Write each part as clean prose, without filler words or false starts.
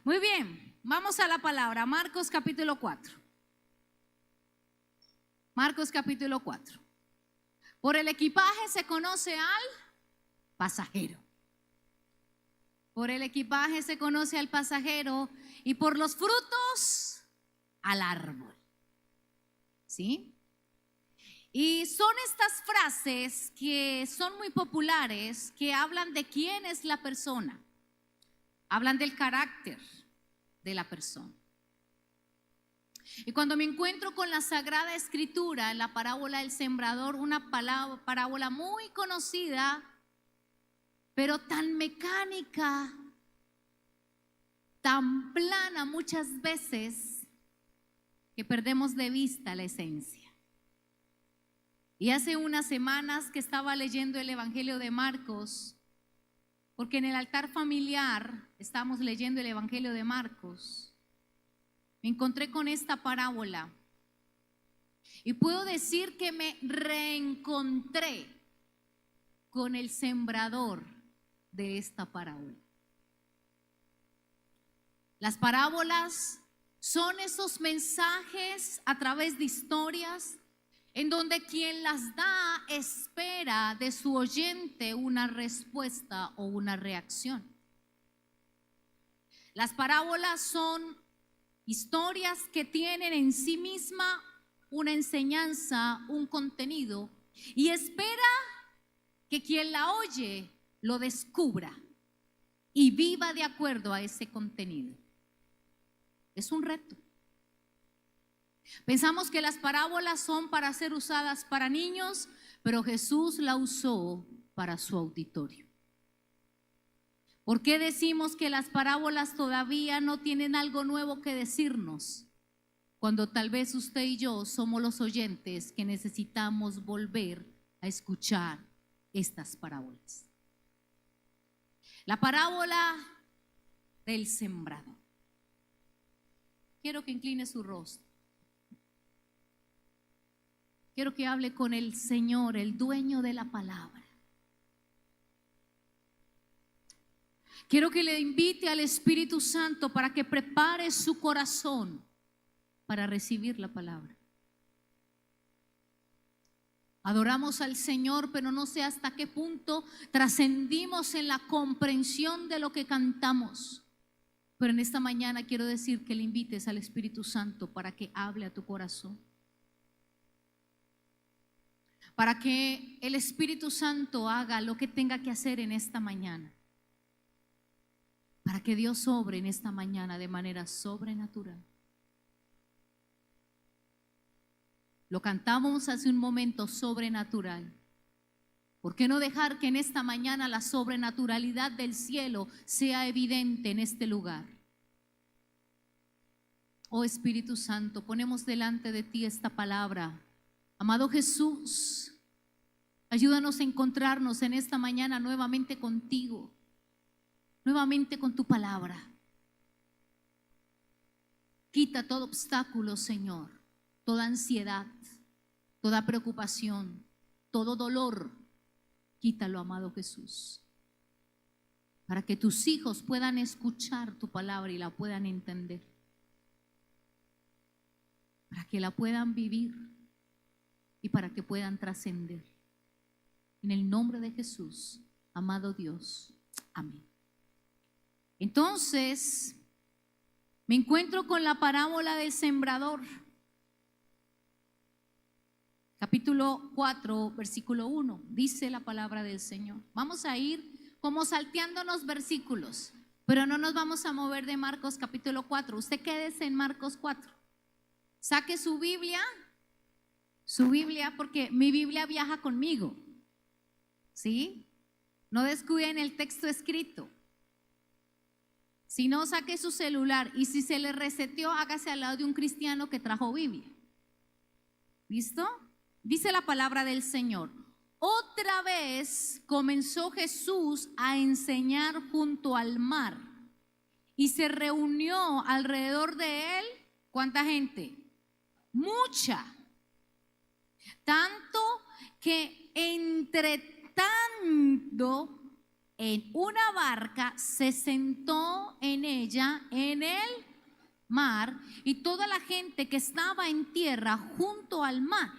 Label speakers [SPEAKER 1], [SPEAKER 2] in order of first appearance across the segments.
[SPEAKER 1] Muy bien, vamos a la palabra. Marcos capítulo 4. Marcos capítulo 4. Por el equipaje se conoce al pasajero. Por el equipaje se conoce al pasajero y por los frutos al árbol. ¿Sí? Y son estas frases que son muy populares, que hablan de quién es la persona. Hablan del carácter de la persona. Y cuando me encuentro con la Sagrada Escritura, en la parábola del sembrador, una parábola muy conocida, pero tan mecánica, tan plana muchas veces, que perdemos de vista la esencia. Y hace unas semanas que estaba leyendo el Evangelio de Marcos, porque en el altar familiar estamos leyendo el Evangelio de Marcos, me encontré con esta parábola y puedo decir que me reencontré con el sembrador de esta parábola. Las parábolas son esos mensajes a través de historias en donde quien las da espera de su oyente una respuesta o una reacción. Las parábolas son historias que tienen en sí misma una enseñanza, un contenido, y espera que quien la oye lo descubra y viva de acuerdo a ese contenido. Es un reto. Pensamos que las parábolas son para ser usadas para niños, pero Jesús la usó para su auditorio. ¿Por qué decimos que las parábolas todavía no tienen algo nuevo que decirnos? Cuando tal vez usted y yo somos los oyentes que necesitamos volver a escuchar estas parábolas. La parábola del sembrador. Quiero que incline su rostro. Quiero que hable con el Señor, el dueño de la palabra. Quiero que le invite al Espíritu Santo para que prepare su corazón para recibir la palabra. Adoramos al Señor, pero no sé hasta qué punto trascendimos en la comprensión de lo que cantamos. Pero en esta mañana quiero decir que le invites al Espíritu Santo para que hable a tu corazón. Para que el Espíritu Santo haga lo que tenga que hacer en esta mañana. Para que Dios obre en esta mañana de manera sobrenatural. Lo cantamos hace un momento, sobrenatural. ¿Por qué no dejar que en esta mañana la sobrenaturalidad del cielo sea evidente en este lugar? Oh Espíritu Santo, ponemos delante de ti esta palabra. Amado Jesús, ayúdanos a encontrarnos en esta mañana nuevamente contigo, nuevamente con tu palabra. Quita todo obstáculo, Señor, toda ansiedad, toda preocupación, todo dolor. Quítalo, amado Jesús, para que tus hijos puedan escuchar tu palabra y la puedan entender, para que la puedan vivir y para que puedan trascender. En el nombre de Jesús, amado Dios, amén. Entonces, me encuentro con la parábola del sembrador. Capítulo 4, versículo 1, dice la palabra del Señor. Vamos a ir como salteándonos versículos, pero no nos vamos a mover de Marcos capítulo 4. Usted quédese en Marcos 4. Saque su Biblia, porque mi Biblia viaja conmigo. ¿Sí? No descuiden el texto escrito. Si no, saque su celular y si se le reseteó, hágase al lado de un cristiano que trajo Biblia. ¿Listo? Dice la palabra del Señor. Otra vez comenzó Jesús a enseñar junto al mar y se reunió alrededor de él. ¿Cuánta gente? Mucha. Tanto que entretanto en una barca, se sentó en ella, en el mar, y toda la gente que estaba en tierra junto al mar,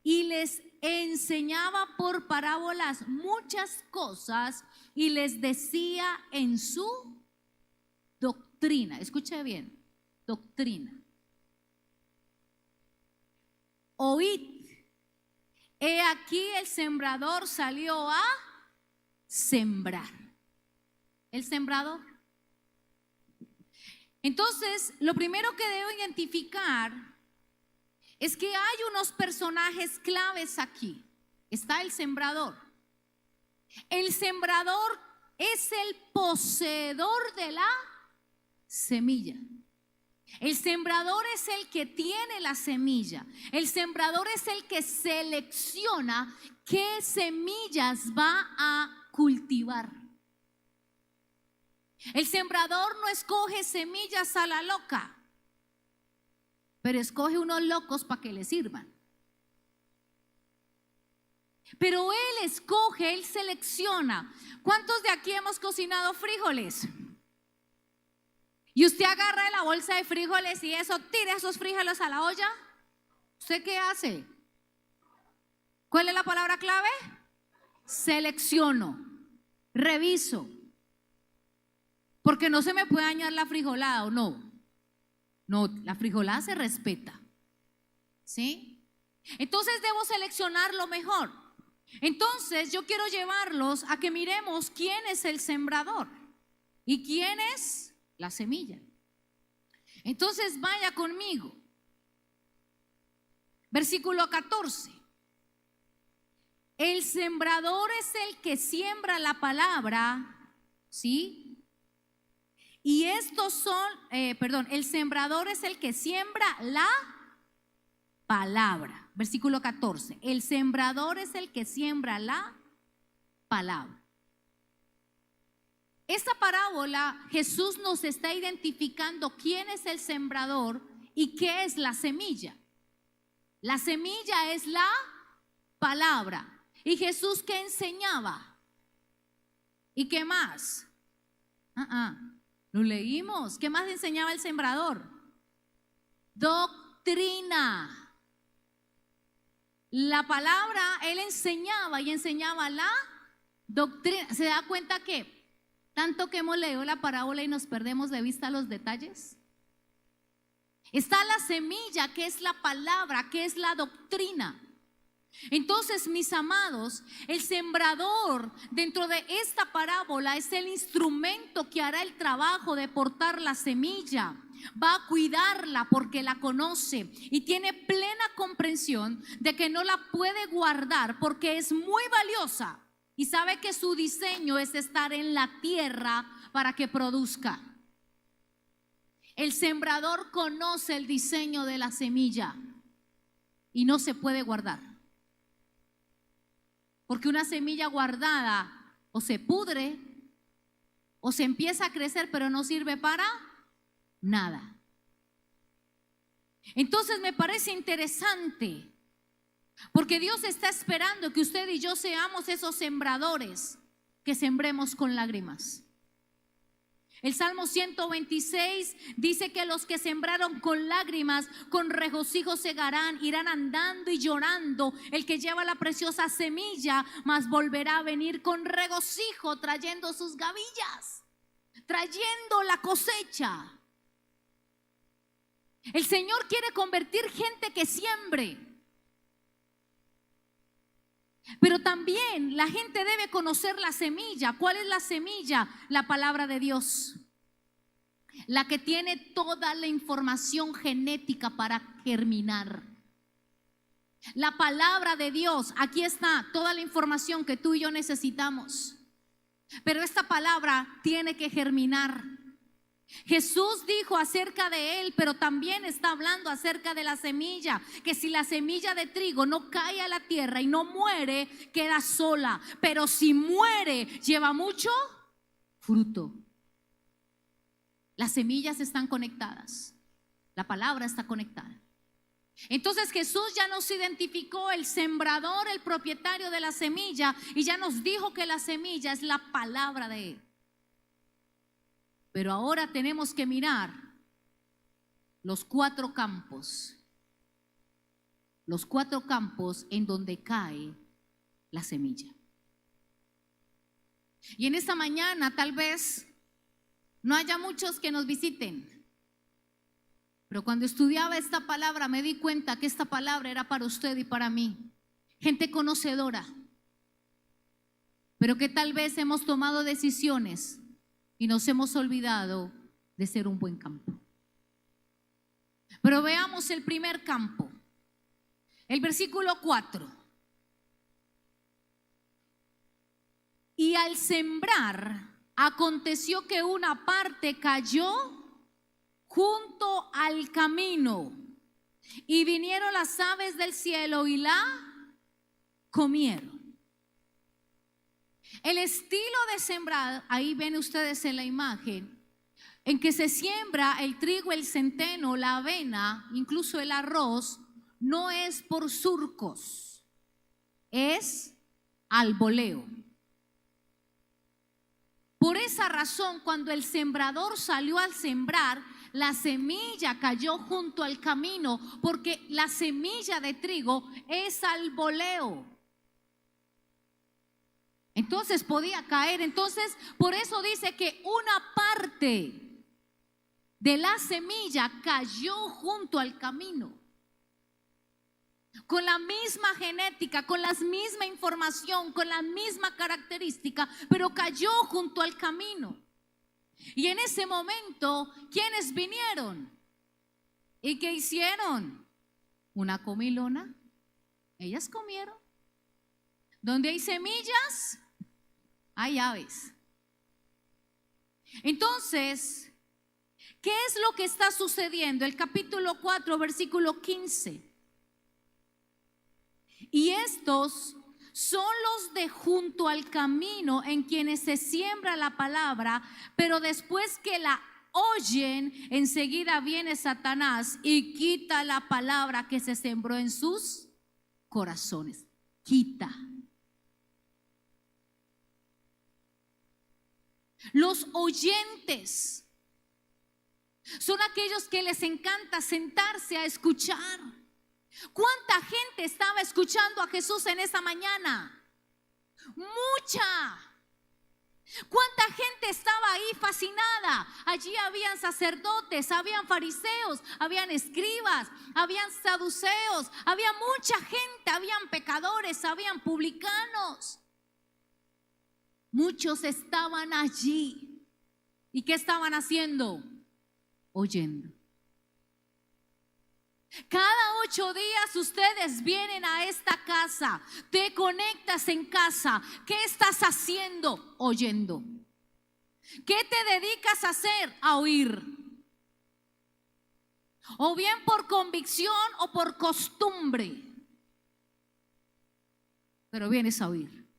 [SPEAKER 1] y les enseñaba por parábolas muchas cosas y les decía en su doctrina. Escuche bien, doctrina. Oíd, he aquí el sembrador salió a sembrar. El sembrador. Entonces, lo primero que debo identificar es que hay unos personajes claves aquí. Está el sembrador. El sembrador es el poseedor de la semilla. El sembrador es el que tiene la semilla. El sembrador es el que selecciona qué semillas va a cultivar. El sembrador no escoge semillas a la loca, pero escoge unos locos para que le sirvan. Pero él escoge, él selecciona. ¿Cuántos de aquí hemos cocinado frijoles? Y usted agarra la bolsa de frijoles y eso, tira esos frijoles a la olla. ¿Usted qué hace? ¿Cuál es la palabra clave? Selecciono, reviso. Porque no se me puede dañar la frijolada, ¿o no? No, la frijolada se respeta. ¿Sí? Entonces debo seleccionar lo mejor. Entonces yo quiero llevarlos a que miremos quién es el sembrador y quién es la semilla. Entonces vaya conmigo. Versículo 14. El sembrador es el que siembra la palabra, ¿sí? Y estos son, el sembrador es el que siembra la palabra. Versículo 14. El sembrador es el que siembra la palabra. Esta parábola, Jesús nos está identificando quién es el sembrador y qué es la semilla. La semilla es la palabra. ¿Y Jesús qué enseñaba? ¿Y qué más? Lo leímos. ¿Qué más enseñaba el sembrador? Doctrina. La palabra, él enseñaba y enseñaba la doctrina. ¿Se da cuenta que tanto que hemos leído la parábola y nos perdemos de vista los detalles? Está la semilla, que es la palabra, que es la doctrina. Entonces, mis amados, el sembrador dentro de esta parábola es el instrumento que hará el trabajo de portar la semilla. Va a cuidarla porque la conoce y tiene plena comprensión de que no la puede guardar porque es muy valiosa y sabe que su diseño es estar en la tierra para que produzca. El sembrador conoce el diseño de la semilla y no se puede guardar. Porque una semilla guardada o se pudre o se empieza a crecer pero no sirve para nada. Entonces me parece interesante porque Dios está esperando que usted y yo seamos esos sembradores que sembremos con lágrimas. El Salmo 126 dice que los que sembraron con lágrimas, con regocijo segarán, irán andando y llorando. El que lleva la preciosa semilla, mas volverá a venir con regocijo, trayendo sus gavillas, trayendo la cosecha. El Señor quiere convertir gente que siembre. Pero también la gente debe conocer la semilla. ¿Cuál es la semilla? La palabra de Dios, la que tiene toda la información genética para germinar. La palabra de Dios, aquí está toda la información que tú y yo necesitamos. Pero esta palabra tiene que germinar. Jesús dijo acerca de él, pero también está hablando acerca de la semilla, que si la semilla de trigo no cae a la tierra y no muere, queda sola, pero si muere, lleva mucho fruto. Las semillas están conectadas, la palabra está conectada. Entonces Jesús ya nos identificó el sembrador, el propietario de la semilla, y ya nos dijo que la semilla es la palabra de Él. Pero ahora tenemos que mirar los 4 campos en donde cae la semilla. Y en esta mañana tal vez no haya muchos que nos visiten, pero cuando estudiaba esta palabra me di cuenta que esta palabra era para usted y para mí, gente conocedora, pero que tal vez hemos tomado decisiones y nos hemos olvidado de ser un buen campo. Pero veamos el primer campo, el versículo 4. Y al sembrar, aconteció que una parte cayó junto al camino, y vinieron las aves del cielo y la comieron. El estilo de sembrar, ahí ven ustedes en la imagen, en que se siembra el trigo, el centeno, la avena, incluso el arroz, no es por surcos, es al voleo. Por esa razón, cuando el sembrador salió al sembrar, la semilla cayó junto al camino, porque la semilla de trigo es al voleo. Entonces podía caer. Entonces, por eso dice que una parte de la semilla cayó junto al camino, con la misma genética, con la misma información, con la misma característica, pero cayó junto al camino. Y en ese momento, ¿quiénes vinieron? ¿Y qué hicieron? Una comilona. Ellas comieron. Donde hay semillas, hay aves. Entonces, ¿qué es lo que está sucediendo? El capítulo 4, versículo 15. Y estos son los de junto al camino, en quienes se siembra la palabra, pero después que la oyen, enseguida viene Satanás y quita la palabra que se sembró en sus corazones. Quita. Los oyentes son aquellos que les encanta sentarse a escuchar. ¿Cuánta gente estaba escuchando a Jesús en esa mañana? Mucha. ¿Cuánta gente estaba ahí fascinada? Allí habían sacerdotes, habían fariseos, habían escribas, habían saduceos, había mucha gente, habían pecadores, habían publicanos. Muchos estaban allí. ¿Y qué estaban haciendo? Oyendo. Cada 8 días ustedes vienen a esta casa, te conectas en casa. ¿Qué estás haciendo? Oyendo. ¿Qué te dedicas a hacer? A oír. O bien por convicción o por costumbre, pero vienes a oír.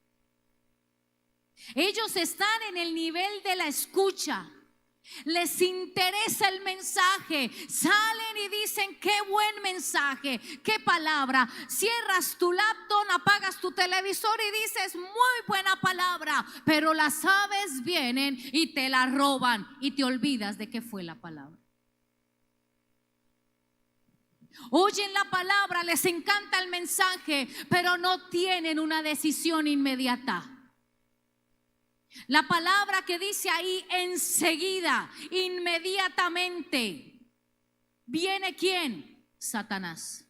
[SPEAKER 1] Ellos están en el nivel de la escucha. Les interesa el mensaje, salen y dicen qué buen mensaje, qué palabra. Cierras tu laptop, apagas tu televisor y dices muy buena palabra, pero las aves vienen y te la roban y te olvidas de qué fue la palabra. Oyen la palabra, les encanta el mensaje, pero no tienen una decisión inmediata. La palabra que dice ahí, enseguida, inmediatamente, ¿viene quién? Satanás.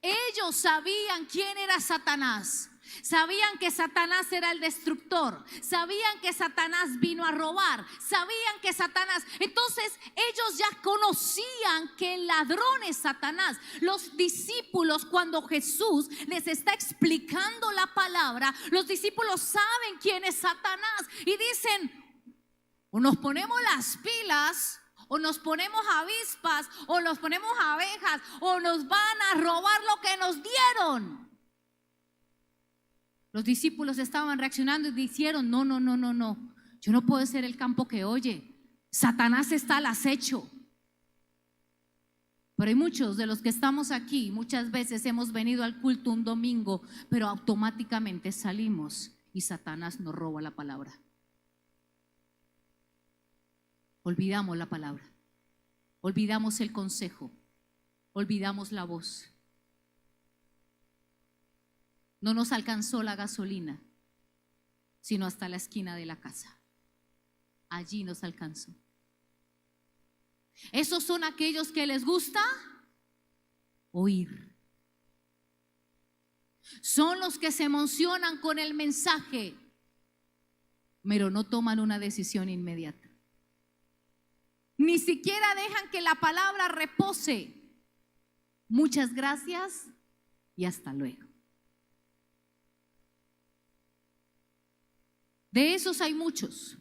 [SPEAKER 1] Ellos sabían quién era Satanás. Sabían que Satanás era el destructor. Sabían que Satanás vino a robar. Sabían que Satanás. Entonces ellos ya conocían que el ladrón es Satanás. Los discípulos, cuando Jesús les está explicando la palabra, los discípulos saben quién es Satanás y dicen: o nos ponemos las pilas, o nos ponemos avispas, o nos ponemos abejas, o nos van a robar lo que nos dieron. Los discípulos estaban reaccionando y dijeron: no, yo no puedo ser el campo que oye. Satanás está al acecho. Pero hay muchos de los que estamos aquí, muchas veces hemos venido al culto un domingo, pero automáticamente salimos y Satanás nos roba la palabra. Olvidamos la palabra, olvidamos el consejo, olvidamos la voz. No nos alcanzó la gasolina, sino hasta la esquina de la casa. Allí nos alcanzó. Esos son aquellos que les gusta oír. Son los que se emocionan con el mensaje, pero no toman una decisión inmediata. Ni siquiera dejan que la palabra repose. Muchas gracias y hasta luego. De esos hay muchos.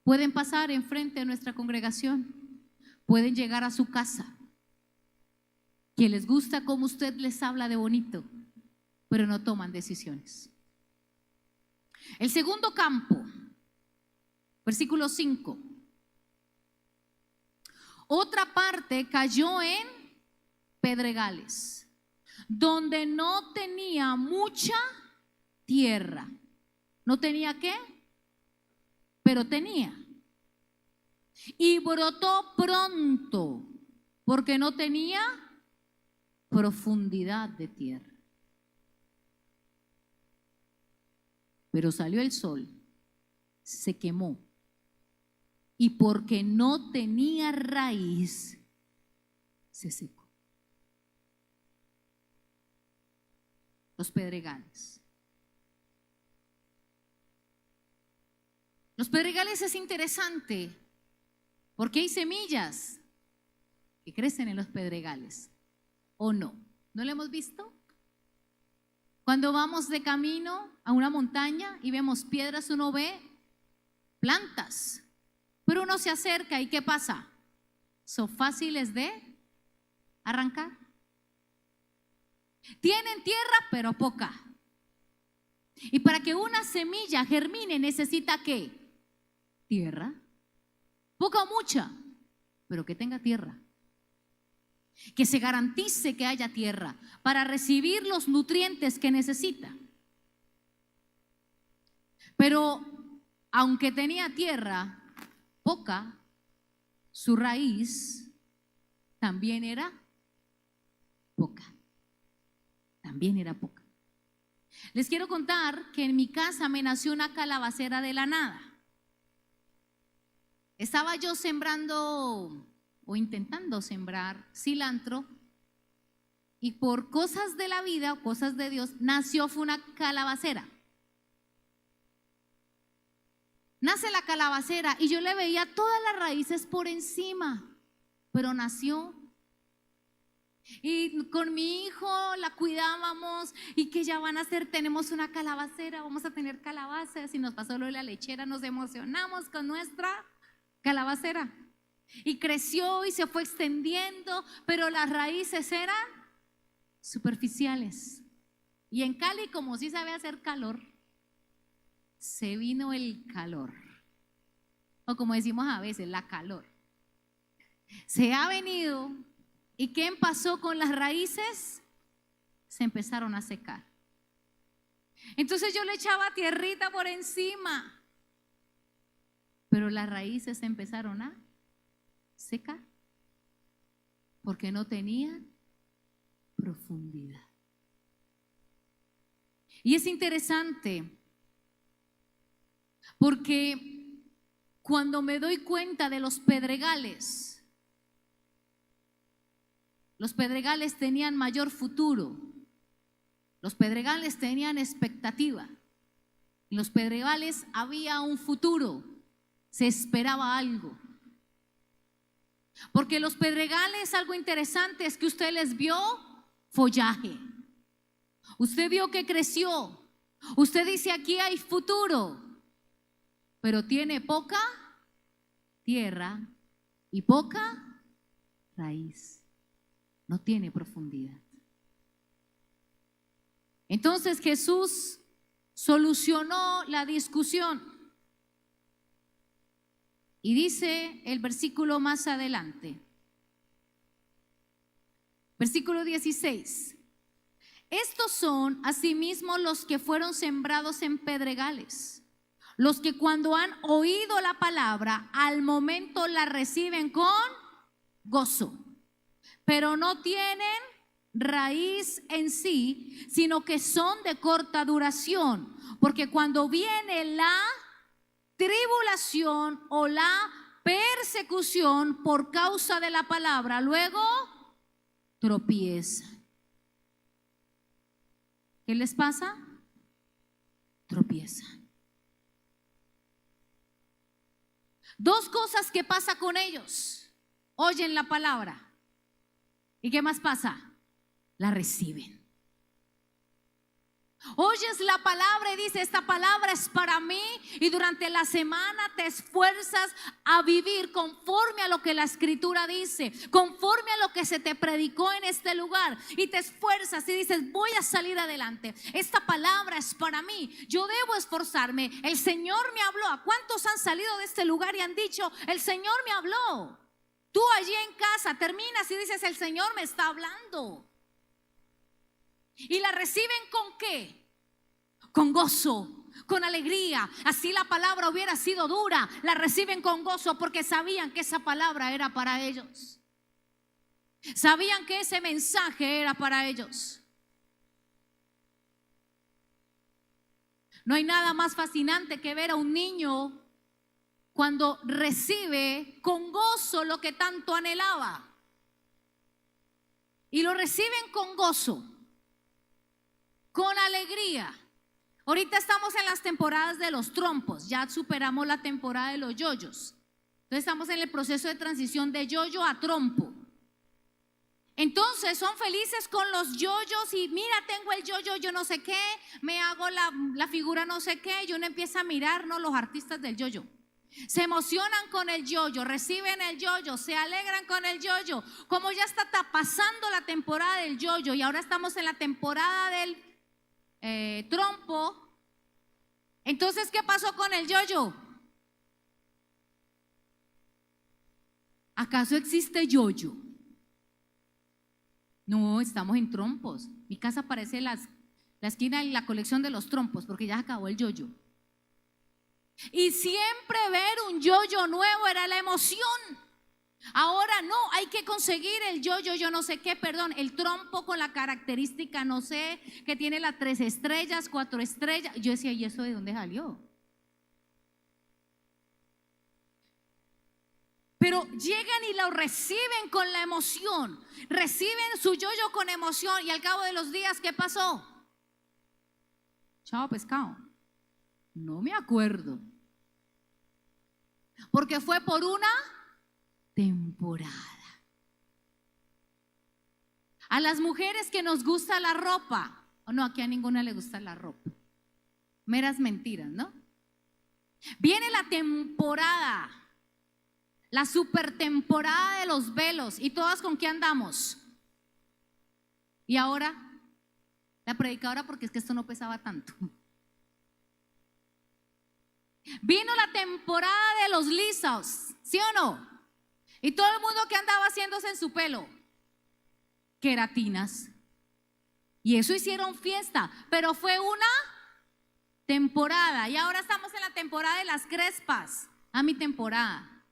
[SPEAKER 1] Pueden pasar enfrente de nuestra congregación, pueden llegar a su casa, que les gusta como usted les habla de bonito, pero no toman decisiones. El segundo campo, versículo 5. Otra parte cayó en pedregales, donde no tenía mucha tierra. ¿No tenía qué? Pero tenía. Y brotó pronto, porque no tenía profundidad de tierra. Pero salió el sol, se quemó, y porque no tenía raíz, se secó. Los pedregales. Los pedregales es interesante porque hay semillas que crecen en los pedregales, ¿o no? ¿No lo hemos visto? Cuando vamos de camino a una montaña y vemos piedras, uno ve plantas, pero uno se acerca y ¿qué pasa? Son fáciles de arrancar. Tienen tierra, pero poca. Y para que una semilla germine necesita ¿qué? Tierra, poca o mucha, pero que tenga tierra, que se garantice que haya tierra para recibir los nutrientes que necesita. Pero aunque tenía tierra poca, su raíz también era poca, también era poca. Les quiero contar que en mi casa me nació una calabacera de la nada. Estaba yo sembrando o intentando sembrar cilantro y por cosas de la vida, cosas de Dios, fue una calabacera. Nace la calabacera y yo le veía todas las raíces por encima, pero nació. Y con mi hijo la cuidábamos y que ya van a hacer, tenemos una calabacera, vamos a tener calabazas. Y nos pasó lo de la lechera, nos emocionamos con nuestra calabacera y creció y se fue extendiendo, pero las raíces eran superficiales. Y en Cali, como sí sabe hacer calor, se vino el calor, o como decimos a veces, la calor. Se ha venido. ¿Y qué pasó con las raíces? Se empezaron a secar. Entonces yo le echaba tierrita por encima, pero las raíces se empezaron a secar porque no tenían profundidad. Y es interesante porque cuando me doy cuenta de los pedregales tenían mayor futuro, los pedregales tenían expectativa, en los pedregales había un futuro, se esperaba algo. Porque los pedregales, algo interesante es que usted les vio follaje, usted vio que creció, usted dice aquí hay futuro, pero tiene poca tierra y poca raíz. No tiene profundidad. Entonces Jesús solucionó la discusión y dice el versículo más adelante, Versículo 16. Estos son asimismo los que fueron sembrados en pedregales, los que cuando han oído la palabra, al momento la reciben con gozo, pero no tienen raíz en sí, sino que son de corta duración, porque cuando viene la tribulación o la persecución por causa de la palabra, luego tropiezan. ¿Qué les pasa? Tropiezan. Dos cosas que pasa con ellos: oyen la palabra, ¿y qué más pasa? La reciben. Oyes la palabra y dices, esta palabra es para mí, y durante la semana te esfuerzas a vivir conforme a lo que la escritura dice, conforme a lo que se te predicó en este lugar, y te esfuerzas y dices, voy a salir adelante, esta palabra es para mí, yo debo esforzarme, el Señor me habló. ¿A cuántos han salido de este lugar y han dicho, el Señor me habló? Tú allí en casa terminas y dices, el Señor me está hablando. ¿Y la reciben con qué? Con gozo, con alegría. Así la palabra hubiera sido dura, la reciben con gozo porque sabían que esa palabra era para ellos. Sabían que ese mensaje era para ellos. No hay nada más fascinante que ver a un niño cuando recibe con gozo lo que tanto anhelaba. Y lo reciben con gozo, con alegría. Ahorita estamos en las temporadas de los trompos, ya superamos la temporada de los yoyos. Entonces estamos en el proceso de transición de yoyo a trompo. Entonces son felices con los yoyos y mira, tengo el yoyo, yo no sé qué, me hago la figura no sé qué, y uno empieza a mirar, ¿no?, los artistas del yoyo. Se emocionan con el yoyo, reciben el yoyo, se alegran con el yoyo. Como ya está pasando la temporada del yoyo y ahora estamos en la temporada del trompo, entonces ¿qué pasó con el yoyo? ¿Acaso existe yoyo? No, estamos en trompos. Mi casa parece la esquina y la colección de los trompos porque ya acabó el yoyo. Y siempre ver un yoyo nuevo era la emoción. Ahora no, hay que conseguir el yoyo, yo no sé qué, perdón, el trompo con la característica, no sé, que tiene las 3 estrellas, 4 estrellas. Yo decía, ¿y eso de dónde salió? Pero llegan y lo reciben con la emoción, reciben su yoyo con emoción, y al cabo de los días, ¿qué pasó? Chao pescado. No me acuerdo. Porque fue por una temporada. A las mujeres que nos gusta la ropa, o no, aquí a ninguna le gusta la ropa. Meras mentiras, ¿no? Viene la temporada, la super temporada de los velos, y todas con qué andamos. Y ahora, la predicadora, porque es que esto no pesaba tanto. Vino la temporada de los lisos, ¿sí o no? Y todo el mundo que andaba haciéndose en su pelo queratinas. Y eso hicieron fiesta, pero fue una temporada. Y ahora estamos en la temporada de las crespas. A mi temporada.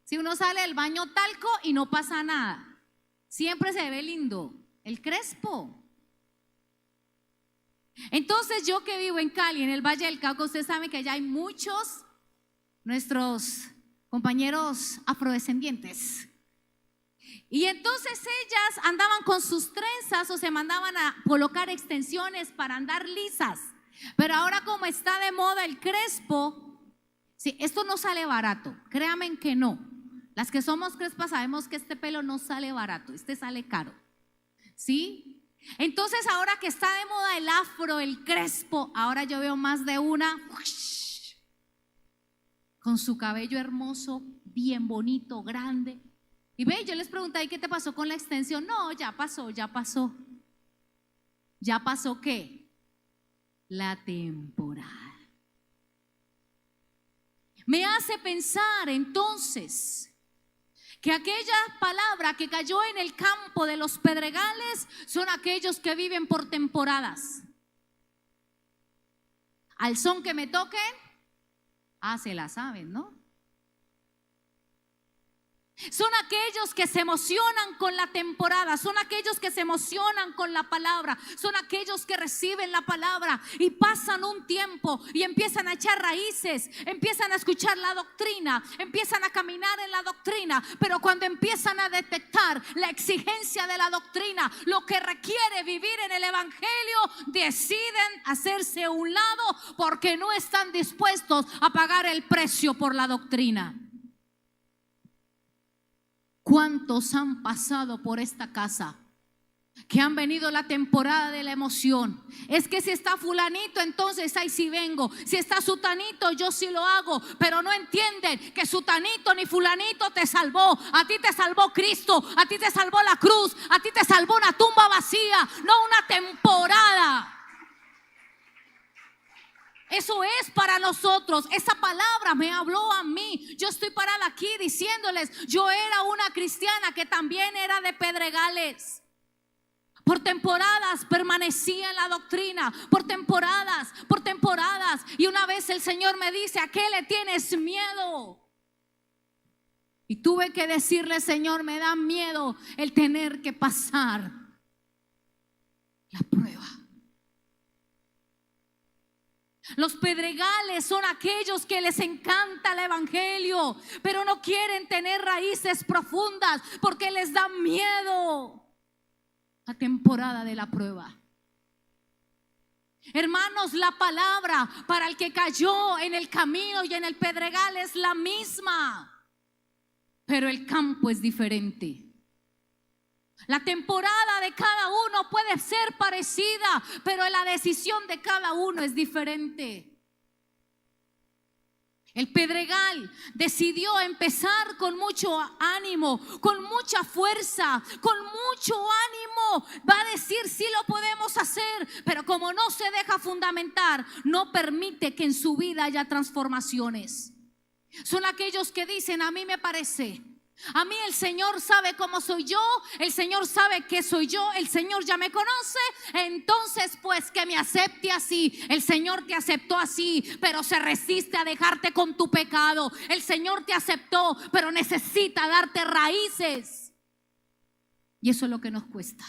[SPEAKER 1] Si uno sale del baño talco y no pasa nada, siempre se ve lindo. El crespo. Entonces yo que vivo en Cali, en el Valle del Cauca, ustedes saben que allá hay muchos nuestros compañeros afrodescendientes. Y entonces ellas andaban con sus trenzas o se mandaban a colocar extensiones para andar lisas. Pero ahora, como está de moda el crespo, sí, esto no sale barato, créanme que no. Las que somos crespas sabemos que este pelo no sale barato, este sale caro, ¿sí? Entonces ahora que está de moda el afro, el crespo, ahora yo veo más de una con su cabello hermoso, bien bonito, grande. Y ve, yo les pregunté, ¿y qué te pasó con la extensión? No, ya pasó, ya pasó. ¿Ya pasó qué? La temporada. Me hace pensar entonces que aquella palabra que cayó en el campo de los pedregales son aquellos que viven por temporadas. Al son que me toquen, se la saben, ¿no? Son aquellos que se emocionan con la temporada, son aquellos que se emocionan con la palabra, son aquellos que reciben la palabra y pasan un tiempo y empiezan a echar raíces, empiezan a escuchar la doctrina, empiezan a caminar en la doctrina, pero cuando empiezan a detectar la exigencia de la doctrina, lo que requiere vivir en el evangelio, deciden hacerse a un lado porque no están dispuestos a pagar el precio por la doctrina. ¿Cuántos han pasado por esta casa que han venido la temporada de la emoción? Es que si está fulanito, entonces ahí sí vengo. Si está sutanito, yo sí lo hago. Pero no entienden que sutanito ni fulanito te salvó. A ti te salvó Cristo, a ti te salvó la cruz, a ti te salvó una tumba vacía, no una temporada. Eso es para nosotros. Esa palabra me habló a mí. Yo estoy parada aquí diciéndoles, yo era una cristiana que también era de pedregales. Por temporadas permanecía en la doctrina, por temporadas. Y una vez el Señor me dice, ¿a qué le tienes miedo? Y tuve que decirle, Señor, me da miedo el tener que pasar la prueba. Los pedregales son aquellos que les encanta el evangelio, pero no quieren tener raíces profundas porque les da miedo la temporada de la prueba. Hermanos, la palabra para el que cayó en el camino y en el pedregal es la misma, pero el campo es diferente. La temporada de cada uno puede ser parecida, pero la decisión de cada uno es diferente. El pedregal decidió empezar con mucho ánimo, con mucha fuerza, con mucho ánimo. Va a decir, sí lo podemos hacer, pero como no se deja fundamentar, no permite que en su vida haya transformaciones. Son aquellos que dicen, a mí me parece. A mí el Señor sabe cómo soy yo, el Señor sabe qué soy yo, el Señor ya me conoce, entonces pues que me acepte así. El Señor te aceptó así, pero se resiste a dejarte con tu pecado. El Señor te aceptó, pero necesita darte raíces. Y eso es lo que nos cuesta.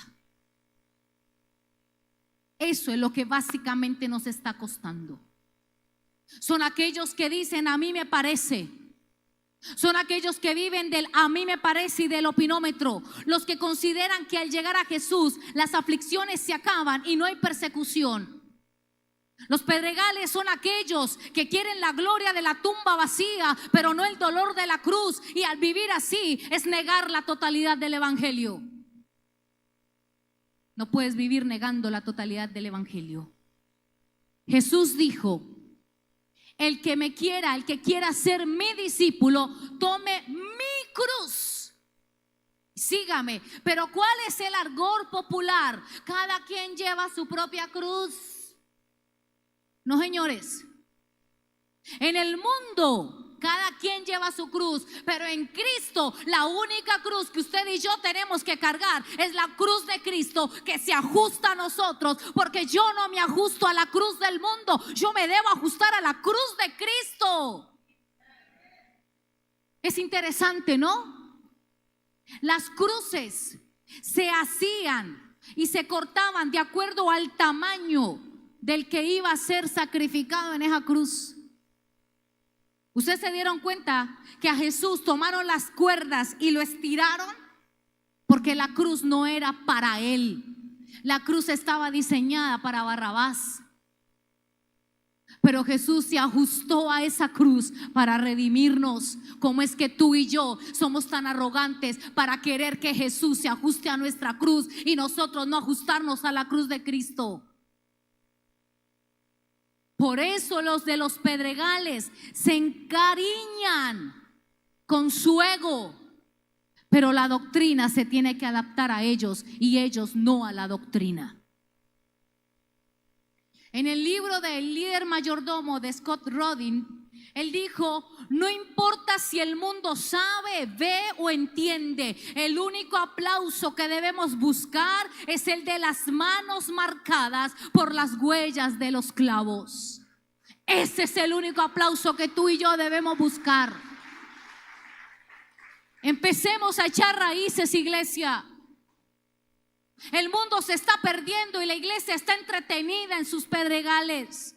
[SPEAKER 1] Eso es lo que básicamente nos está costando. Son aquellos que dicen, a mí me parece. Son aquellos que viven del a mí me parece y del opinómetro. Los que consideran que al llegar a Jesús las aflicciones se acaban y no hay persecución. Los pedregales son aquellos que quieren la gloria de la tumba vacía, pero no el dolor de la cruz. Y al vivir así es negar la totalidad del evangelio. No puedes vivir negando la totalidad del evangelio. Jesús dijo, el que me quiera, el que quiera ser mi discípulo, tome mi cruz, sígame. Pero ¿cuál es el argot popular? Cada quien lleva su propia cruz. No, señores. En el mundo cada quien lleva su cruz, pero en Cristo la única cruz que usted y yo tenemos que cargar es la cruz de Cristo, que se ajusta a nosotros, porque yo no me ajusto a la cruz del mundo, yo me debo ajustar a la cruz de Cristo. Es interesante, ¿no? Las cruces se hacían y se cortaban de acuerdo al tamaño del que iba a ser sacrificado en esa cruz. ¿Ustedes se dieron cuenta que a Jesús tomaron las cuerdas y lo estiraron? Porque la cruz no era para él. La cruz estaba diseñada para Barrabás. Pero Jesús se ajustó a esa cruz para redimirnos. ¿Cómo es que tú y yo somos tan arrogantes para querer que Jesús se ajuste a nuestra cruz y nosotros no ajustarnos a la cruz de Cristo? Por eso los de los pedregales se encariñan con su ego, pero la doctrina se tiene que adaptar a ellos y ellos no a la doctrina. En el libro del líder mayordomo de Scott Rodin Él dijo: no importa si el mundo sabe, ve o entiende, el único aplauso que debemos buscar es el de las manos marcadas por las huellas de los clavos. Ese es el único aplauso que tú y yo debemos buscar. Empecemos a echar raíces, iglesia. El mundo se está perdiendo y la iglesia está entretenida en sus pedregales.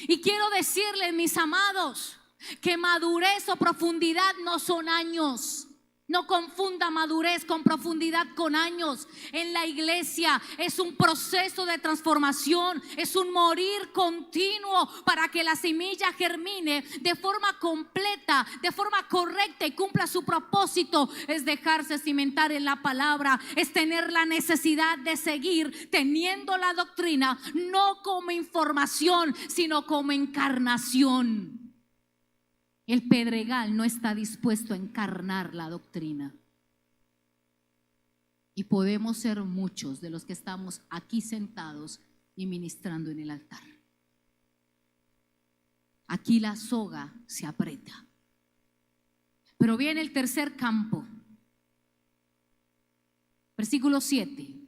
[SPEAKER 1] Y quiero decirles, mis amados, que madurez o profundidad no son años. No confunda madurez con profundidad con años. En la iglesia es un proceso de transformación, es un morir continuo para que la semilla germine de forma completa, de forma correcta y cumpla su propósito. Es dejarse cimentar en la palabra, es tener la necesidad de seguir teniendo la doctrina, no como información, sino como encarnación. El pedregal no está dispuesto a encarnar la doctrina. Y podemos ser muchos de los que estamos aquí sentados y ministrando en el altar. Aquí la soga se aprieta. Pero viene el tercer campo. Versículo 7.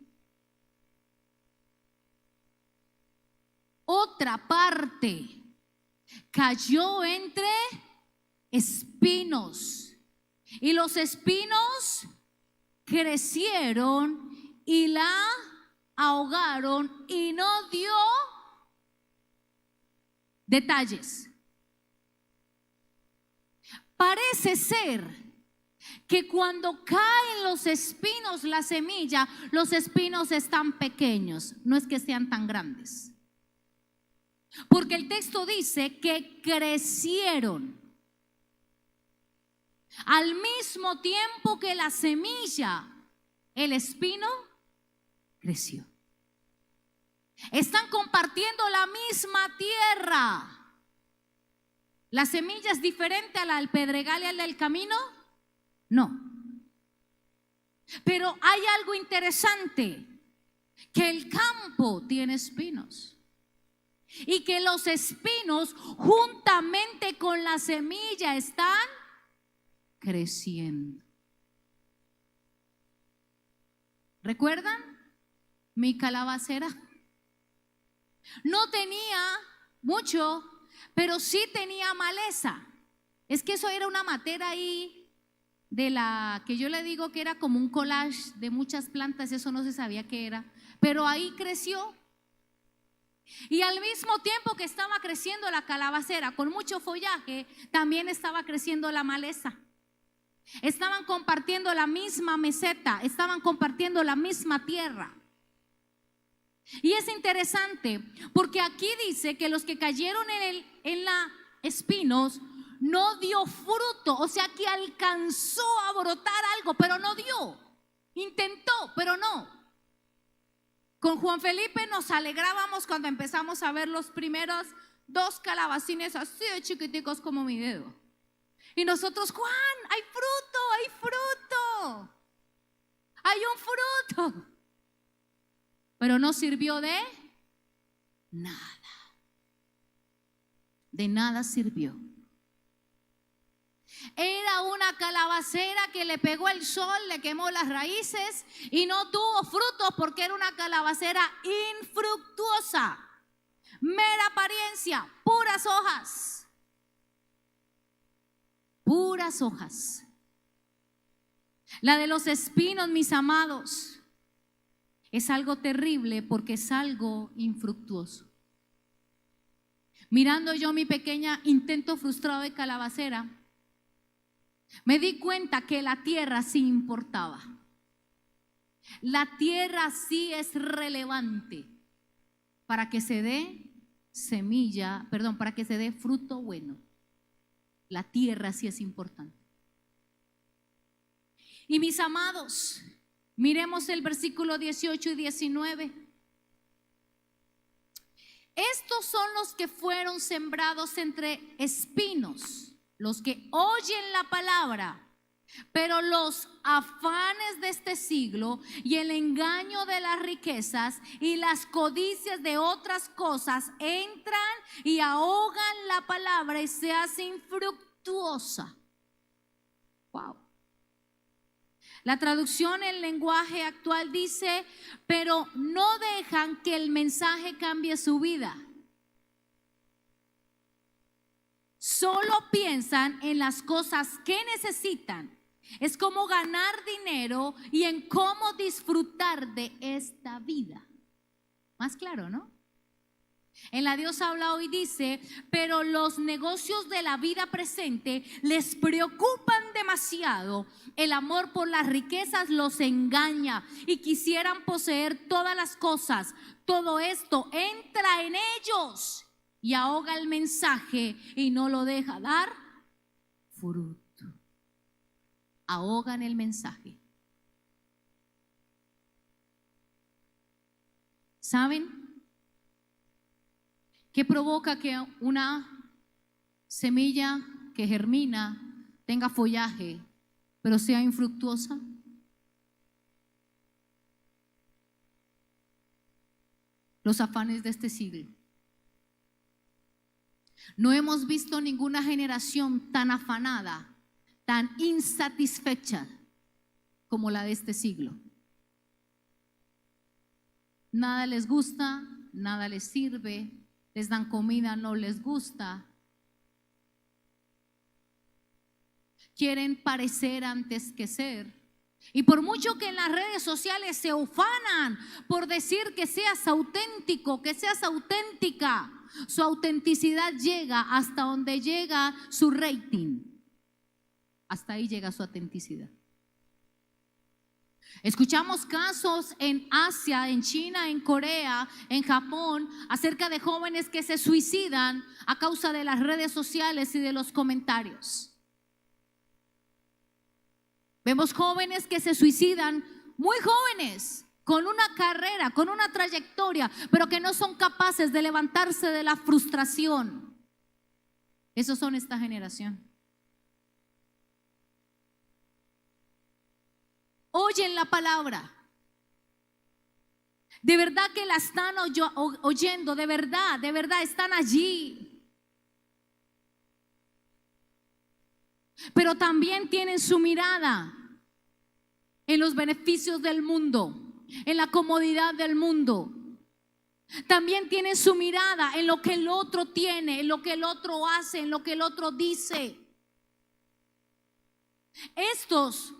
[SPEAKER 1] Otra parte cayó entre espinos, y los espinos crecieron y la ahogaron, y no dio detalles. Parece ser que cuando caen los espinos, la semilla, los espinos están pequeños, no es que sean tan grandes, porque el texto dice que crecieron. Al mismo tiempo que la semilla, el espino creció. Están compartiendo la misma tierra. ¿La semilla es diferente a la del pedregal y a la del camino? No. Pero hay algo interesante, que el campo tiene espinos y que los espinos juntamente con la semilla están creciendo. ¿Recuerdan mi calabacera? No tenía mucho, pero sí tenía maleza. Es que eso era una matera ahí de la que yo le digo que era como un collage de muchas plantas, eso no se sabía qué era, pero ahí creció. Y al mismo tiempo que estaba creciendo la calabacera con mucho follaje, también estaba creciendo la maleza. Estaban compartiendo la misma meseta, estaban compartiendo la misma tierra. Y es interesante porque aquí dice que los que cayeron en la espinos no dio fruto, o sea que alcanzó a brotar algo, pero no dio. Intentó, pero no. Con Juan Felipe nos alegrábamos cuando empezamos a ver los primeros 2 calabacines así de chiquiticos como mi dedo. Y nosotros: Juan, hay fruto, hay fruto, hay un fruto. Pero no sirvió de nada. De nada sirvió. Era una calabacera que le pegó el sol, le quemó las raíces y no tuvo frutos porque era una calabacera infructuosa. Mera apariencia, puras hojas. Puras hojas. La de los espinos, mis amados, es algo terrible porque es algo infructuoso. Mirando yo mi pequeña intento frustrado de calabacera, me di cuenta que la tierra sí importaba. La tierra sí es relevante para que se dé para que se dé fruto bueno. La tierra sí es importante. Y mis amados, miremos el versículo 18 y 19. Estos son los que fueron sembrados entre espinos, los que oyen la palabra Pero los afanes de este siglo y el engaño de las riquezas y las codicias de otras cosas entran y ahogan la palabra y se hace infructuosa. Wow. La traducción en lenguaje actual dice, pero no dejan que el mensaje cambie su vida. Solo piensan en las cosas que necesitan. Es como ganar dinero y en cómo disfrutar de esta vida. Más claro, ¿no? En la Dios habla hoy dice, pero los negocios de la vida presente les preocupan demasiado. El amor por las riquezas los engaña y quisieran poseer todas las cosas. Todo esto entra en ellos y ahoga el mensaje y no lo deja dar fruto. Ahogan el mensaje. ¿Saben qué provoca que una semilla que germina tenga follaje, pero sea infructuosa? Los afanes de este siglo. No hemos visto ninguna generación tan afanada, tan insatisfecha como la de este siglo. Nada les gusta, nada les sirve, les dan comida, no les gusta. Quieren parecer antes que ser. Y por mucho que en las redes sociales se ufanan por decir que seas auténtico, que seas auténtica, su autenticidad llega hasta donde llega su rating. Hasta ahí llega su autenticidad. Escuchamos casos en Asia, en China, en Corea, en Japón, acerca de jóvenes que se suicidan a causa de las redes sociales y de los comentarios. Vemos jóvenes que se suicidan, muy jóvenes, con una carrera, con una trayectoria, pero que no son capaces de levantarse de la frustración. Esos son esta generación. Oyen la palabra. De verdad que la están oyendo, de verdad están allí. Pero también tienen su mirada en los beneficios del mundo, en la comodidad del mundo. También tienen su mirada en lo que el otro tiene, en lo que el otro hace, en lo que el otro dice. Estos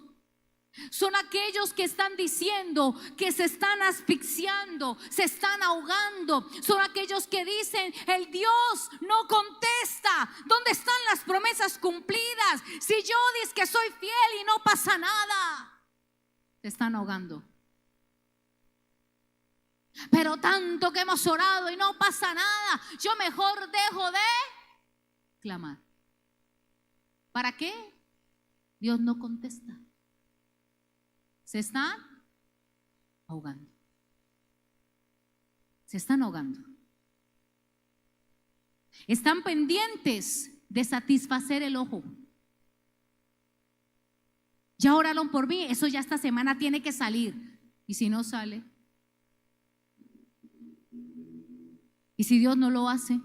[SPEAKER 1] son aquellos que están diciendo que se están asfixiando, se están ahogando. Son aquellos que dicen, el Dios no contesta. ¿Dónde están las promesas cumplidas? Si yo digo que soy fiel y no pasa nada. Se están ahogando. Pero tanto que hemos orado y no pasa nada, yo mejor dejo de clamar. ¿Para qué? Dios no contesta. Se están ahogando. Se están ahogando. Están pendientes de satisfacer el ojo. Ya oraron por mí, eso ya esta semana tiene que salir. ¿Y si no sale? ¿Y si Dios no lo hace?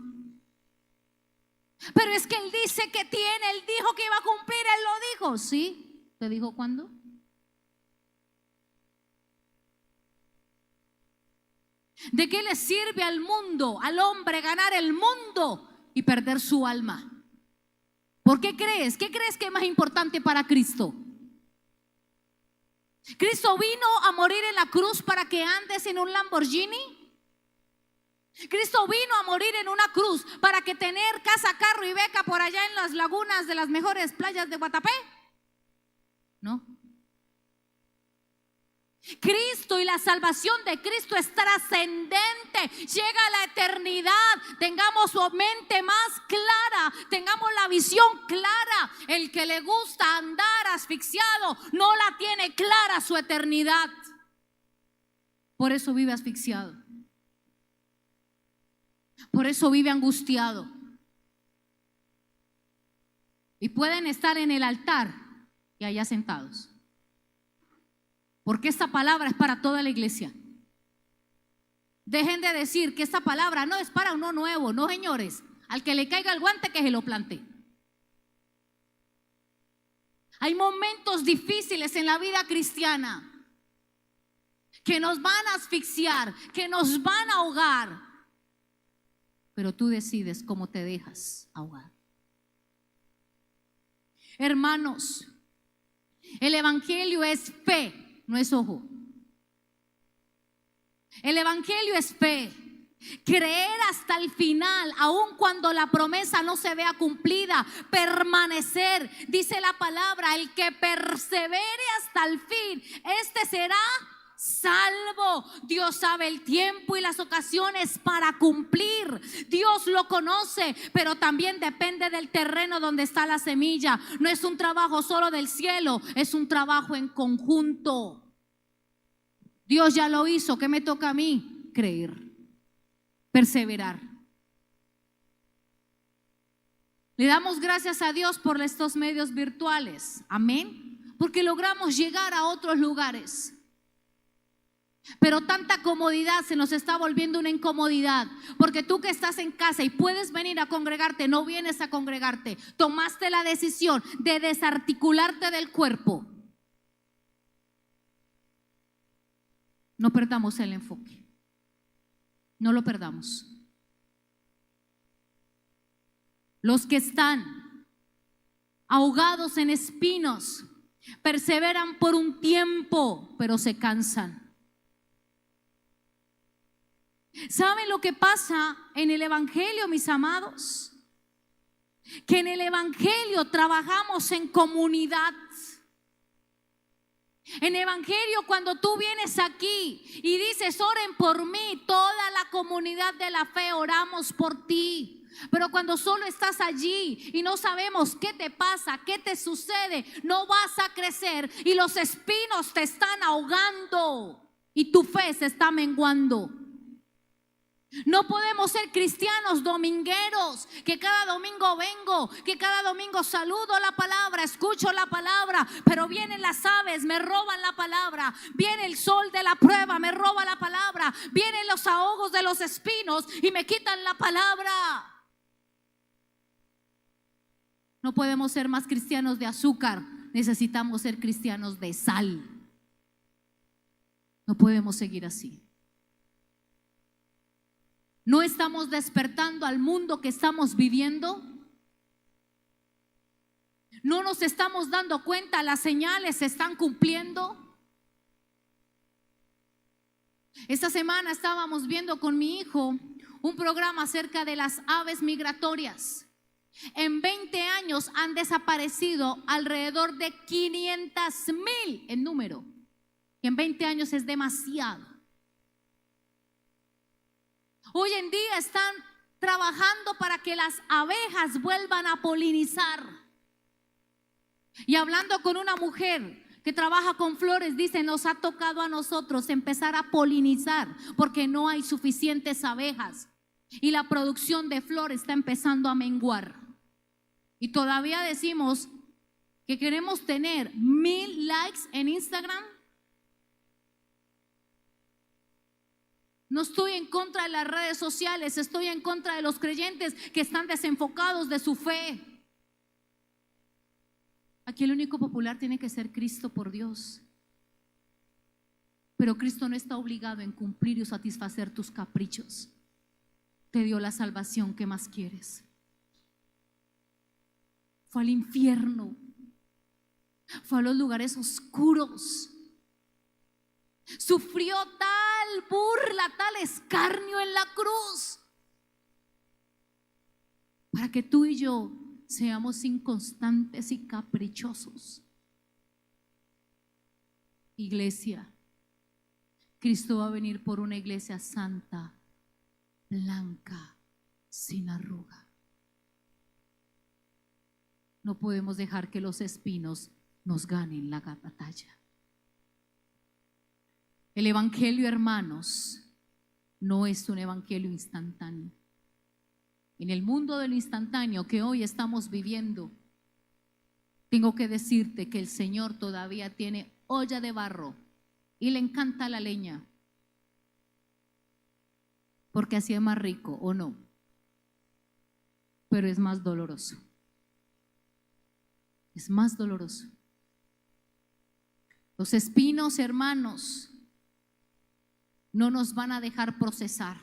[SPEAKER 1] Pero es que Él dice que tiene, Él dijo que iba a cumplir, Él lo dijo. ¿Sí? ¿Te dijo cuándo? ¿De qué le sirve al mundo, al hombre, ganar el mundo y perder su alma? ¿Por qué crees? ¿Qué crees que es más importante para Cristo? ¿Cristo vino a morir en la cruz para que andes en un Lamborghini? ¿Cristo vino a morir en una cruz para que tener casa, carro y beca por allá en las lagunas de las mejores playas de Guatapé? No. Cristo y la salvación de Cristo es trascendente, llega a la eternidad. Tengamos su mente más clara, tengamos la visión clara. El que le gusta andar asfixiado no la tiene clara su eternidad. Por eso vive asfixiado, por eso vive angustiado. Y pueden estar en el altar y allá sentados. Porque esta palabra es para toda la iglesia. Dejen de decir que esta palabra no es para uno nuevo. No, señores. Al que le caiga el guante, que se lo plante. Hay momentos difíciles en la vida cristiana que nos van a asfixiar, que nos van a ahogar. Pero tú decides cómo te dejas ahogar. Hermanos, el evangelio es fe, no es ojo. El evangelio es fe. Creer hasta el final, aun cuando la promesa no se vea cumplida. Permanecer, dice la palabra, el que persevere hasta el fin, este será salvo. Dios sabe el tiempo y las ocasiones para cumplir. Dios lo conoce, pero también depende del terreno donde está la semilla. No es un trabajo solo del cielo, es un trabajo en conjunto. Dios ya lo hizo. ¿Qué me toca a mí? Creer. Perseverar. Le damos gracias a Dios por estos medios virtuales. Amén. Porque logramos llegar a otros lugares. Pero tanta comodidad se nos está volviendo una incomodidad. Porque tú que estás en casa y puedes venir a congregarte, no vienes a congregarte. Tomaste la decisión de desarticularte del cuerpo. No perdamos el enfoque. No lo perdamos. Los que están ahogados en espinos perseveran por un tiempo, pero se cansan. ¿Saben lo que pasa en el evangelio, mis amados? Que en el evangelio trabajamos en comunidad. En evangelio, cuando tú vienes aquí y dices oren por mí, toda la comunidad de la fe oramos por ti. Pero cuando solo estás allí y no sabemos qué te pasa, qué te sucede, no vas a crecer y los espinos te están ahogando y tu fe se está menguando. No podemos ser cristianos domingueros, que cada domingo vengo, que cada domingo saludo la palabra, escucho la palabra, pero vienen las aves, me roban la palabra, viene el sol de la prueba, me roba la palabra, vienen los ahogos de los espinos y me quitan la palabra. No podemos ser más cristianos de azúcar, necesitamos ser cristianos de sal. No podemos seguir así. ¿No estamos despertando al mundo que estamos viviendo? ¿No nos estamos dando cuenta? Las señales se están cumpliendo. Esta semana estábamos viendo con mi hijo un programa acerca de las aves migratorias. En 20 años han desaparecido alrededor de 500,000 en número. Y en 20 años es demasiado. Hoy en día están trabajando para que las abejas vuelvan a polinizar. Y hablando con una mujer que trabaja con flores, dice, nos ha tocado a nosotros empezar a polinizar porque no hay suficientes abejas y la producción de flores está empezando a menguar. Y todavía decimos que queremos tener 1,000 likes en Instagram. No estoy en contra de las redes sociales, estoy en contra de los creyentes que están desenfocados de su fe. Aquí el único popular tiene que ser Cristo, por Dios. Pero Cristo no está obligado en cumplir y satisfacer tus caprichos. Te dio la salvación, ¿qué más quieres? Fue al infierno, fue a los lugares oscuros. Sufrió tal burla, tal escarnio en la cruz para que tú y yo seamos inconstantes y caprichosos. Iglesia, Cristo va a venir por una iglesia santa, blanca, sin arruga. No podemos dejar que los espinos nos ganen la batalla. El evangelio, hermanos, no es un evangelio instantáneo. En el mundo del instantáneo que hoy estamos viviendo, tengo que decirte que el Señor todavía tiene olla de barro y le encanta la leña, porque así es más rico, ¿o no? Pero es más doloroso. Es más doloroso. Los espinos, hermanos, no nos van a dejar procesar.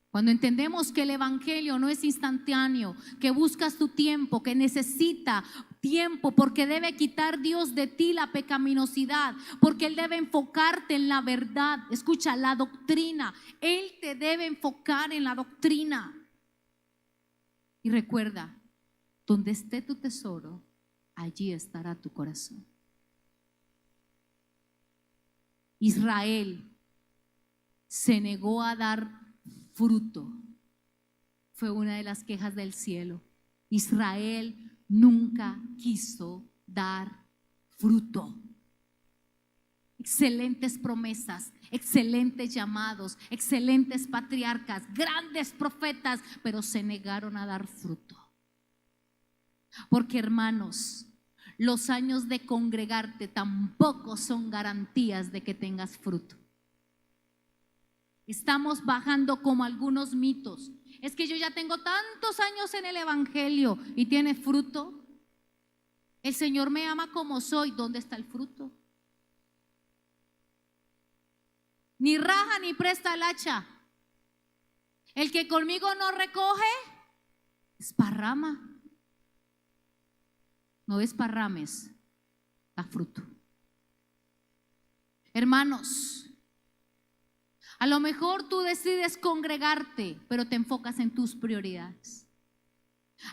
[SPEAKER 1] Cuando entendemos que el evangelio no es instantáneo, que buscas tu tiempo, que necesita tiempo, porque debe quitar Dios de ti la pecaminosidad, porque Él debe enfocarte en la verdad. Escucha, la doctrina. Él te debe enfocar en la doctrina. Y recuerda, donde esté tu tesoro, allí estará tu corazón. Israel se negó a dar fruto. Fue una de las quejas del cielo. Israel nunca quiso dar fruto. Excelentes promesas, excelentes llamados, excelentes patriarcas, grandes profetas, pero se negaron a dar fruto. Porque, hermanos, los años de congregarte tampoco son garantías de que tengas fruto. Estamos bajando como algunos mitos. Es que yo ya tengo tantos años en el evangelio y tiene fruto. El Señor me ama como soy. ¿Dónde está el fruto? Ni raja ni presta el hacha. El que conmigo no recoge, esparrama. No esparrames, da fruto. Hermanos, a lo mejor tú decides congregarte, pero te enfocas en tus prioridades.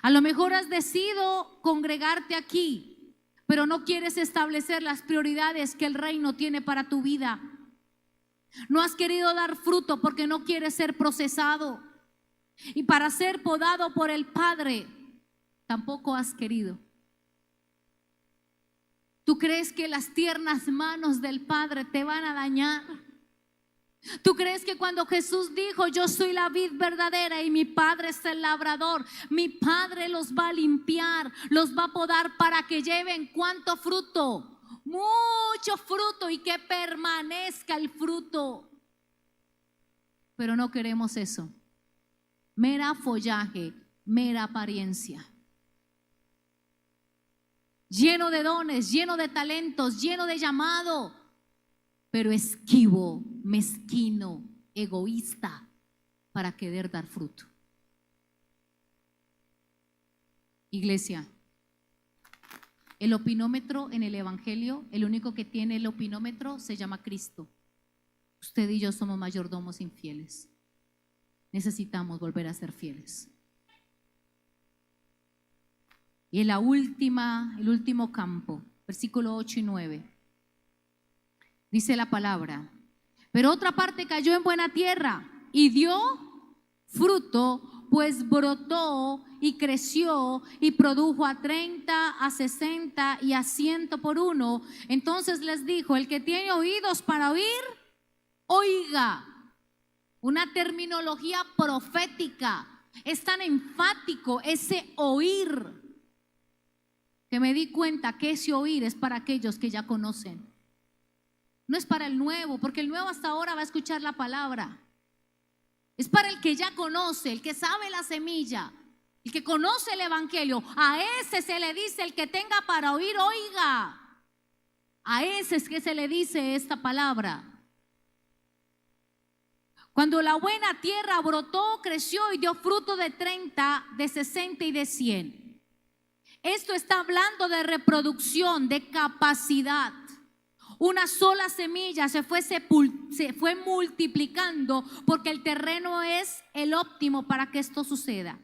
[SPEAKER 1] A lo mejor has decidido congregarte aquí, pero no quieres establecer las prioridades que el reino tiene para tu vida. No has querido dar fruto porque no quieres ser procesado. Y para ser podado por el Padre, tampoco has querido. ¿Tú crees que las tiernas manos del Padre te van a dañar? ¿Tú crees que cuando Jesús dijo, yo soy la vid verdadera y mi Padre es el labrador, mi Padre los va a limpiar, los va a podar para que lleven cuánto fruto? Mucho fruto, y que permanezca el fruto. Pero no queremos eso. Mera follaje, mera apariencia. Lleno de dones, lleno de talentos, lleno de llamado, pero esquivo, mezquino, egoísta para querer dar fruto. Iglesia, el opinómetro en el evangelio, el único que tiene el opinómetro se llama Cristo. Usted y yo somos mayordomos infieles. Necesitamos volver a ser fieles. Y el último campo, versículo 8 y 9, dice la palabra: pero otra parte cayó en buena tierra y dio fruto, pues brotó y creció y produjo a 30, a 60 y a 100 por uno. Entonces les dijo: el que tiene oídos para oír, oiga. Una terminología profética. Es tan enfático ese oír, que me di cuenta que ese oír es para aquellos que ya conocen. No es para el nuevo, porque el nuevo hasta ahora va a escuchar la palabra. Es para el que ya conoce, el que sabe la semilla, el que conoce el evangelio. A ese se le dice: el que tenga para oír, oiga. A ese es que se le dice esta palabra. Cuando la buena tierra brotó, creció y dio fruto de 30, de 60 y de 100. Esto está hablando de reproducción, de capacidad. Una sola semilla se fue multiplicando, porque el terreno es el óptimo para que esto suceda.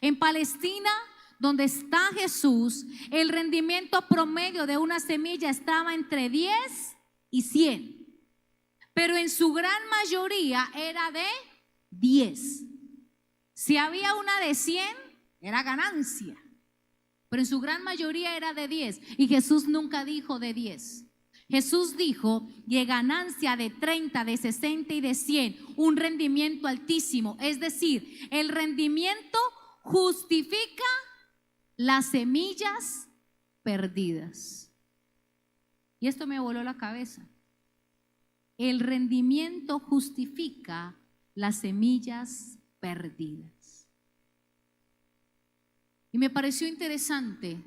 [SPEAKER 1] En Palestina, donde está Jesús, el rendimiento promedio de una semilla estaba entre 10 y 100. Pero en su gran mayoría era de 10. Si había una de 100, era ganancia. Pero en su gran mayoría era de 10. Y Jesús nunca dijo de 10. Jesús dijo de ganancia de 30, de 60 y de 100. Un rendimiento altísimo. Es decir, el rendimiento justifica las semillas perdidas. Y esto me voló la cabeza. El rendimiento justifica las semillas perdidas. Y me pareció interesante,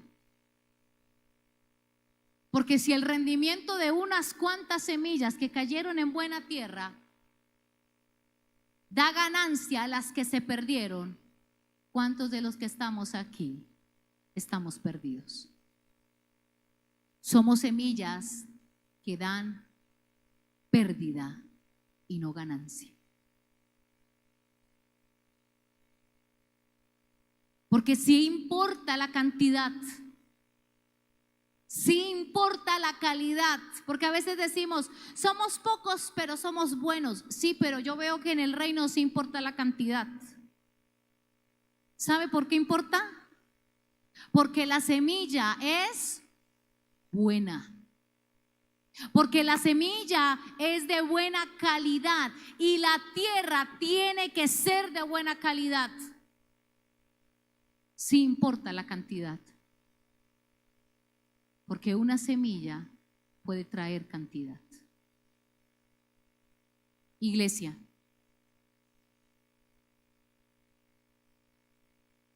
[SPEAKER 1] porque si el rendimiento de unas cuantas semillas que cayeron en buena tierra da ganancia a las que se perdieron, ¿cuántos de los que estamos aquí estamos perdidos? Somos semillas que dan pérdida y no ganancia. Porque sí importa la cantidad, sí importa la calidad, porque a veces decimos, somos pocos, pero somos buenos. Sí, pero yo veo que en el reino sí importa la cantidad. ¿Sabe por qué importa? Porque la semilla es buena. Porque la semilla es de buena calidad y la tierra tiene que ser de buena calidad. Sí importa la cantidad, porque una semilla puede traer cantidad. Iglesia,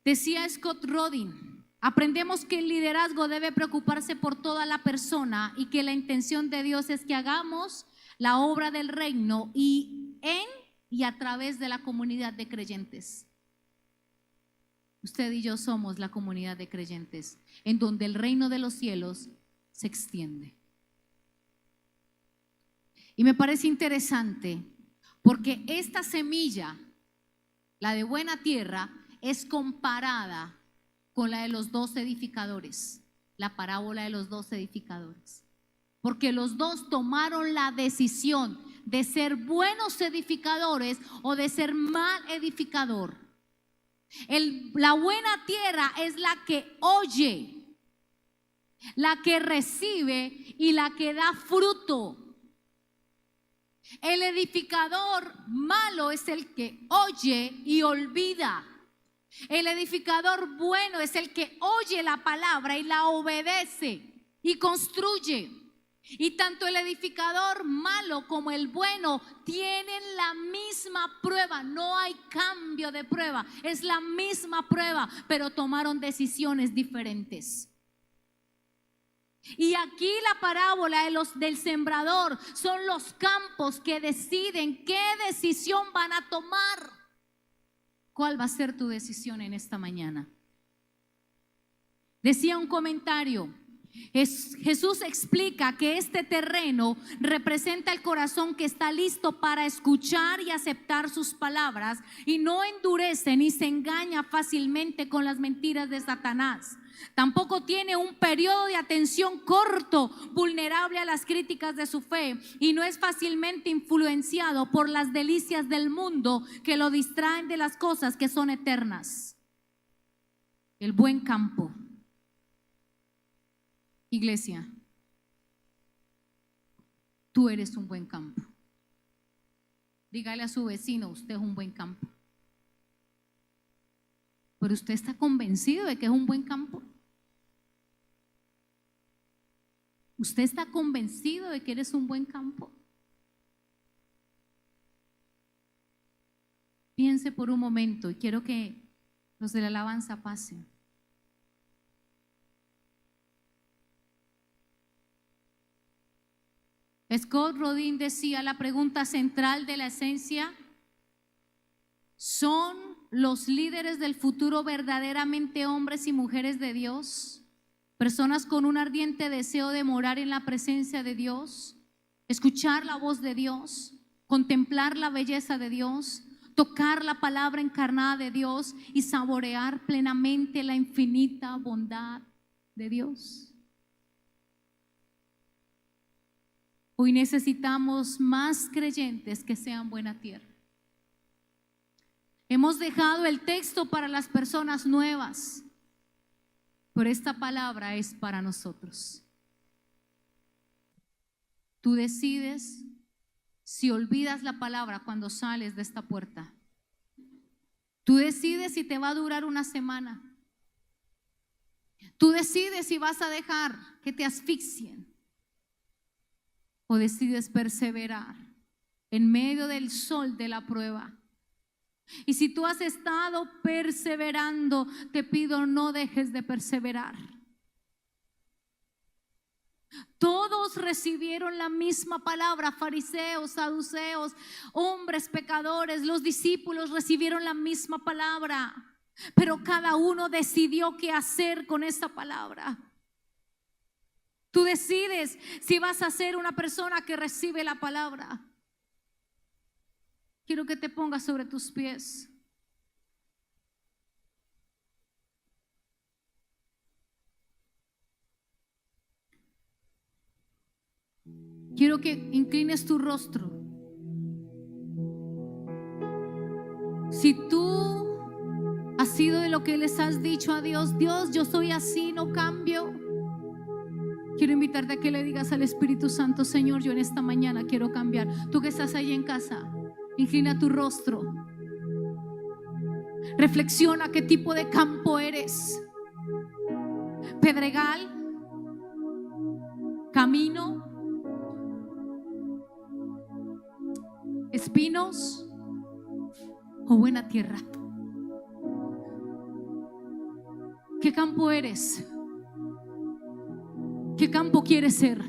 [SPEAKER 1] decía Scott Rodin, aprendemos que el liderazgo debe preocuparse por toda la persona y que la intención de Dios es que hagamos la obra del reino y en y a través de la comunidad de creyentes. Usted y yo somos la comunidad de creyentes en donde el reino de los cielos se extiende. Y me parece interesante porque esta semilla, la de buena tierra, es comparada con la de los dos edificadores, la parábola de los dos edificadores. Porque los dos tomaron la decisión de ser buenos edificadores o de ser mal edificador. La buena tierra es la que oye, la que recibe y la que da fruto. El edificador malo es el que oye y olvida. El edificador bueno es el que oye la palabra y la obedece y construye. Y tanto el edificador malo como el bueno tienen la misma prueba, no hay cambio de prueba, es la misma prueba, pero tomaron decisiones diferentes. Y aquí la parábola del sembrador son los campos que deciden qué decisión van a tomar. ¿Cuál va a ser tu decisión en esta mañana? Decía un comentario, Jesús explica que este terreno representa el corazón que está listo para escuchar y aceptar sus palabras y no endurece ni se engaña fácilmente con las mentiras de Satanás. Tampoco tiene un periodo de atención corto, vulnerable a las críticas de su fe, y no es fácilmente influenciado por las delicias del mundo que lo distraen de las cosas que son eternas. El buen campo. Iglesia, tú eres un buen campo. Dígale a su vecino, usted es un buen campo. Pero usted está convencido de que es un buen campo. ¿Usted está convencido de que eres un buen campo? Piense por un momento y quiero que los de la alabanza pasen. Scott Rodin decía, la pregunta central de la esencia: ¿son los líderes del futuro verdaderamente hombres y mujeres de Dios? Personas con un ardiente deseo de morar en la presencia de Dios, escuchar la voz de Dios, contemplar la belleza de Dios, tocar la palabra encarnada de Dios y saborear plenamente la infinita bondad de Dios. Hoy necesitamos más creyentes que sean buena tierra. Hemos dejado el texto para las personas nuevas, pero esta palabra es para nosotros. Tú decides si olvidas la palabra cuando sales de esta puerta. Tú decides si te va a durar una semana. Tú decides si vas a dejar que te asfixien o decides perseverar en medio del sol de la prueba. Y si tú has estado perseverando, te pido no dejes de perseverar. Todos recibieron la misma palabra, fariseos, saduceos, hombres pecadores, los discípulos recibieron la misma palabra, pero cada uno decidió qué hacer con esa palabra. Tú decides si vas a ser una persona que recibe la palabra. Quiero que te pongas sobre tus pies. Quiero que inclines tu rostro. Si tú has sido de lo que les has dicho a Dios, Dios, yo soy así, no cambio. Quiero invitarte a que le digas al Espíritu Santo, Señor, yo en esta mañana quiero cambiar. Tú que estás ahí en casa, inclina tu rostro. Reflexiona qué tipo de campo eres. Pedregal, camino, espinos o buena tierra. ¿Qué campo eres? ¿Qué campo quieres ser?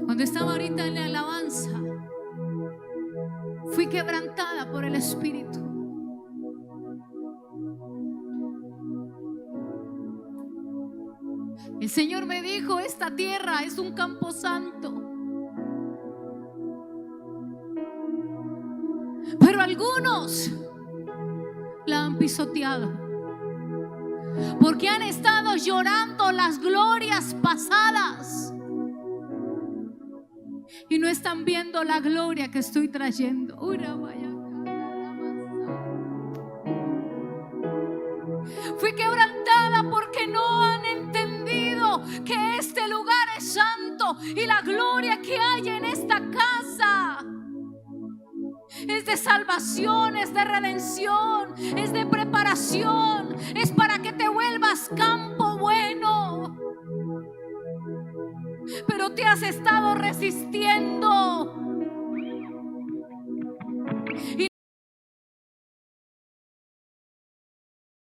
[SPEAKER 1] Cuando estaba ahorita en la alabanza, fui quebrantada por el Espíritu. El Señor me dijo, esta tierra es un campo santo, pero algunos la han pisoteado porque han estado llorando las glorias pasadas y no están viendo la gloria que estoy trayendo. Fui quebrantada porque no han entendido que este lugar es santo y la gloria que hay en esta casa es de salvación, es de redención, es de preparación, es para que te vuelvas campo bueno. Pero te has estado resistiendo